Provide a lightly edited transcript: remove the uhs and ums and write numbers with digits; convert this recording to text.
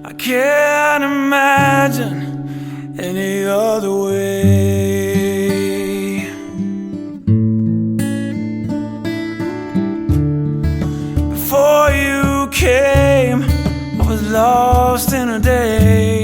I can't imagine any other way. Before you came, I was lost in a day.